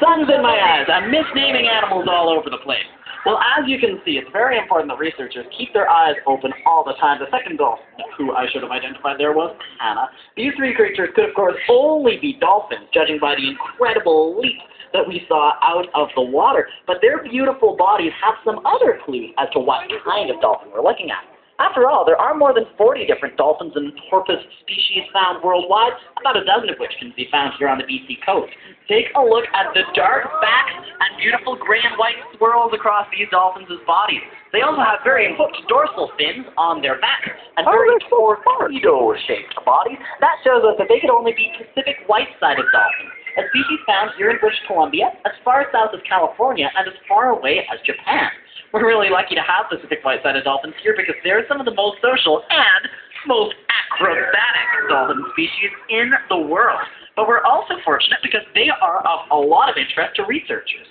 Sun's in my eyes. I'm misnaming animals all over the place. Well, as you can see, it's very important that researchers keep their eyes open all the time. The second dolphin, who I should have identified there, was Hannah. These three creatures could, of course, only be dolphins, judging by the incredible leap that we saw out of the water. But their beautiful bodies have some other clues as to what kind of dolphin we're looking at. After all, there are more than 40 different dolphins and porpoise species found worldwide, about a dozen of which can be found here on the BC coast. Take a look at the dark backs and beautiful gray and white swirls across these dolphins' bodies. They also have very hooked dorsal fins on their backs and very torpedo-shaped bodies. That shows us that they could only be Pacific white-sided dolphins, a species found here in British Columbia, as far south as California, and as far away as Japan. We're really lucky to have Pacific white-sided dolphins here because they're some of the most social and most acrobatic dolphin species in the world. But we're also fortunate because they are of a lot of interest to researchers.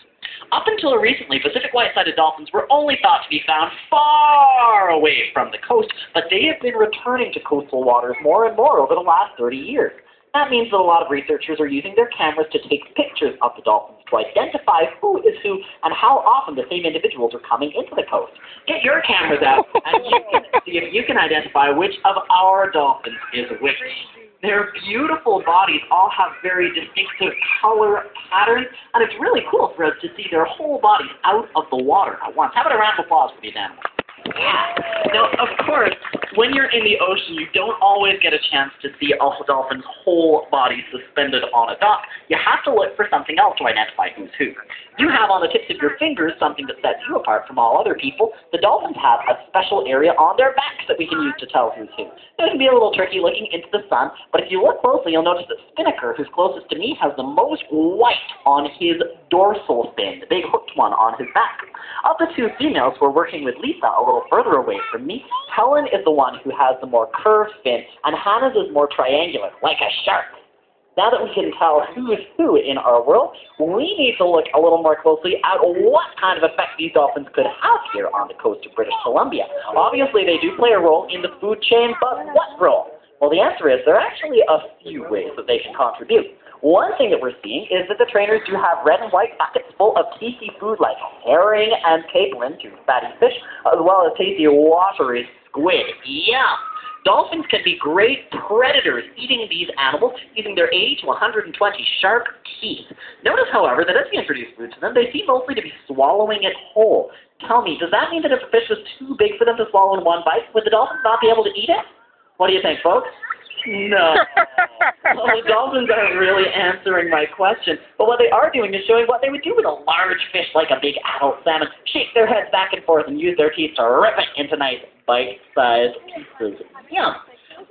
Up until recently, Pacific white-sided dolphins were only thought to be found far away from the coast, but they have been returning to coastal waters more and more over the last 30 years. That means that a lot of researchers are using their cameras to take pictures of the dolphins to identify who is who and how often the same individuals are coming into the coast. Get your cameras out and you can see if you can identify which of our dolphins is which. Their beautiful bodies all have very distinctive color patterns, and it's really cool for us to see their whole bodies out of the water at once. How about a round of applause for these animals? Yeah. Now, of course, when you're in the ocean, you don't always get a chance to see a dolphin's whole body suspended on a dock. You have to look for something else to identify who's who. You have on the tips of your fingers something that sets you apart from all other people. The dolphins have a special area on their backs that we can use to tell who's who. It can be a little tricky looking into the sun, but if you look closely, you'll notice that Spinnaker, who's closest to me, has the most white on his dorsal fin, the big hooked one on his back. Of the two females, we're working with Lisa a little further away from me. Helen is the one who has the more curved fin, and Hannah's is more triangular, like a shark. Now that we can tell who is who in our world, we need to look a little more closely at what kind of effect these dolphins could have here on the coast of British Columbia. Obviously, they do play a role in the food chain, but what role? Well, the answer is there are actually a few ways that they can contribute. One thing that we're seeing is that the trainers do have red and white buckets full of tasty food like herring and capelin, two fatty fish, as well as tasty watery squid. Yum! Dolphins can be great predators, eating these animals using their 80 to 120 sharp teeth. Notice, however, that as we introduce food to them, they seem mostly to be swallowing it whole. Tell me, does that mean that if a fish was too big for them to swallow in one bite, would the dolphins not be able to eat it? What do you think, folks? No. Well, the dolphins aren't really answering my question, but what they are doing is showing what they would do with a large fish like a big adult salmon, shake their heads back and forth and use their teeth to rip it into nice bite-sized pieces. Yum.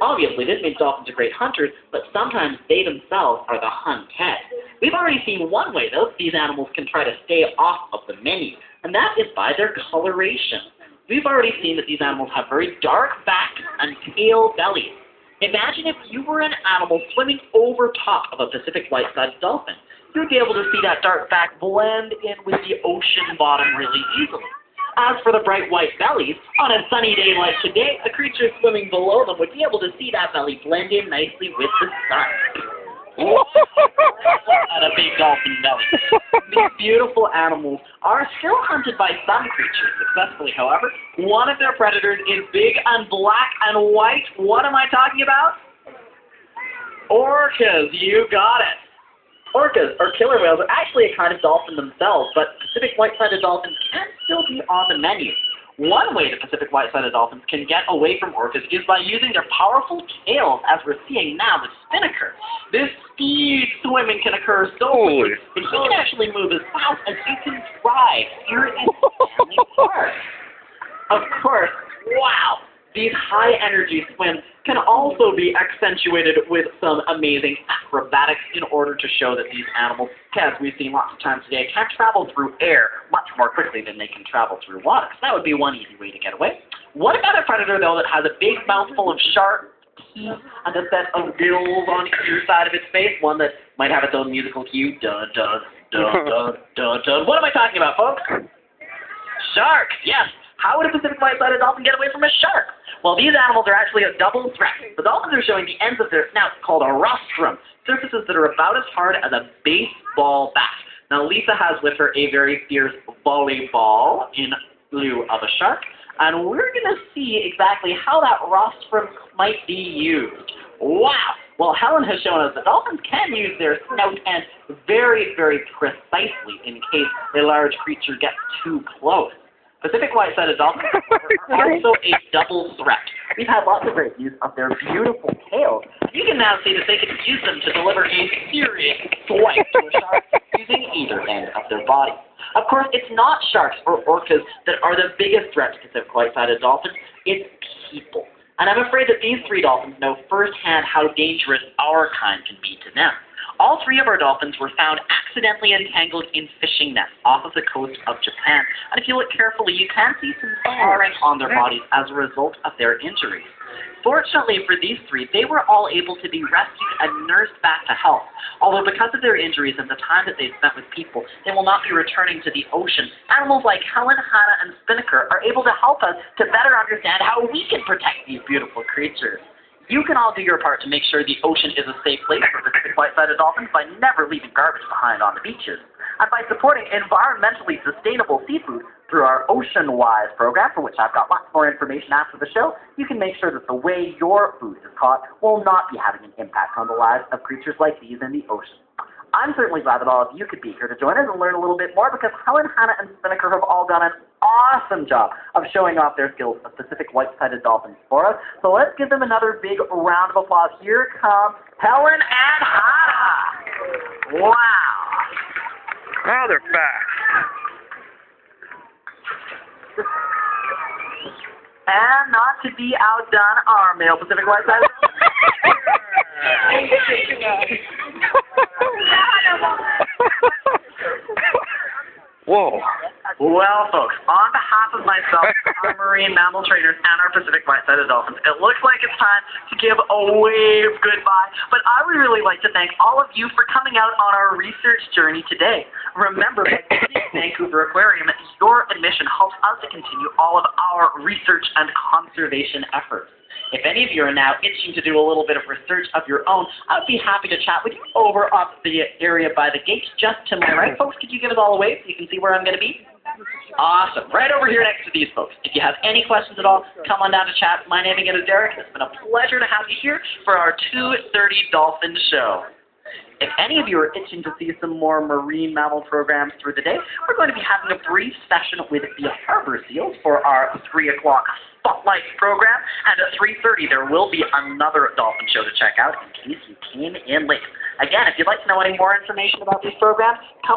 Obviously, this means dolphins are great hunters, but sometimes they themselves are the hunted. We've already seen one way, though, that these animals can try to stay off of the menu, and that is by their coloration. We've already seen that these animals have very dark backs and pale bellies. Imagine if you were an animal swimming over top of a Pacific white-sided dolphin. You'd be able to see that dark back blend in with the ocean bottom really easily. As for the bright white bellies, on a sunny day like today, a creature swimming below them would be able to see that belly blend in nicely with the sun. And a big dolphin belly. These beautiful animals are still hunted by some creatures successfully, however. One of their predators is big and black and white. What am I talking about? Orcas, you got it. Orcas, or killer whales, are actually a kind of dolphin themselves, but Pacific white-sided dolphins can still be on the menu. One way the Pacific white-sided dolphins can get away from orcas is by using their powerful tails, as we're seeing now with Spinnaker. This speed swimming can occur so quickly that he can actually move as fast as you can drive here in Stanley Park. Of course, wow! These high-energy swims can also be accentuated with some amazing acrobatics in order to show that these animals, as we've seen lots of times today, can travel through air much more quickly than they can travel through water. So that would be one easy way to get away. What about a predator, though, that has a big mouthful of sharp teeth and a set of gills on either side of its face? One that might have its own musical cue. Dun, dun, dun, dun, dun, dun. What am I talking about, folks? Sharks, yes. How would a Pacific white-sided dolphin get away from a shark? Well, these animals are actually a double threat. The dolphins are showing the ends of their snouts called a rostrum, surfaces that are about as hard as a baseball bat. Now, Lisa has with her a very fierce volleyball in lieu of a shark, and we're going to see exactly how that rostrum might be used. Wow! Well, Helen has shown us that dolphins can use their snout end very, very precisely in case a large creature gets too close. Pacific white-sided dolphins are also a double threat. We've had lots of great use of their beautiful tails. You can now see that they can use them to deliver a serious swipe to a shark using either end of their body. Of course, it's not sharks or orcas that are the biggest threat to Pacific white-sided dolphins. It's people. And I'm afraid that these three dolphins know firsthand how dangerous our kind can be to them. All three of our dolphins were found accidentally entangled in fishing nets off of the coast of Japan. And if you look carefully, you can see some scarring on their bodies as a result of their injuries. Fortunately for these three, they were all able to be rescued and nursed back to health. Although because of their injuries and the time that they've spent with people, they will not be returning to the ocean. Animals like Helen, Hannah, and Spinnaker are able to help us to better understand how we can protect these beautiful creatures. You can all do your part to make sure the ocean is a safe place for Pacific white-sided dolphins by never leaving garbage behind on the beaches, and by supporting environmentally sustainable seafood through our Ocean-Wise program, for which I've got lots more information after the show. You can make sure that the way your food is caught will not be having an impact on the lives of creatures like these in the ocean. I'm certainly glad that all of you could be here to join us and learn a little bit more, because Helen, Hannah, and Spinnaker have all done an awesome job of showing off their skills of Pacific white-sided dolphins for us. So let's give them another big round of applause. Here come Helen and Hannah. Wow. Now they're back. And not to be outdone, our male Pacific white-sided Whoa. Well, folks, on behalf of myself, our marine mammal trainers, and our Pacific white-sided dolphins, it looks like it's time to give a wave goodbye. But I would really like to thank all of you for coming out on our research journey today. Remember, by visiting Vancouver Aquarium, your admission helps us to continue all of our research and conservation efforts. If any of you are now itching to do a little bit of research of your own, I would be happy to chat with you over up the area by the gate just to my right. Folks, could you give us all a wave so you can see where I'm going to be? Awesome. Right over here next to these folks. If you have any questions at all, come on down to chat. My name again is Derek, and it's been a pleasure to have you here for our 2:30 Dolphin Show. If any of you are itching to see some more marine mammal programs through the day, we're going to be having a brief session with the harbor seals for our 3 o'clock Spotlight program, and at 3:30 there will be another dolphin show to check out in case you came in late. Again, if you'd like to know any more information about these programs, come on.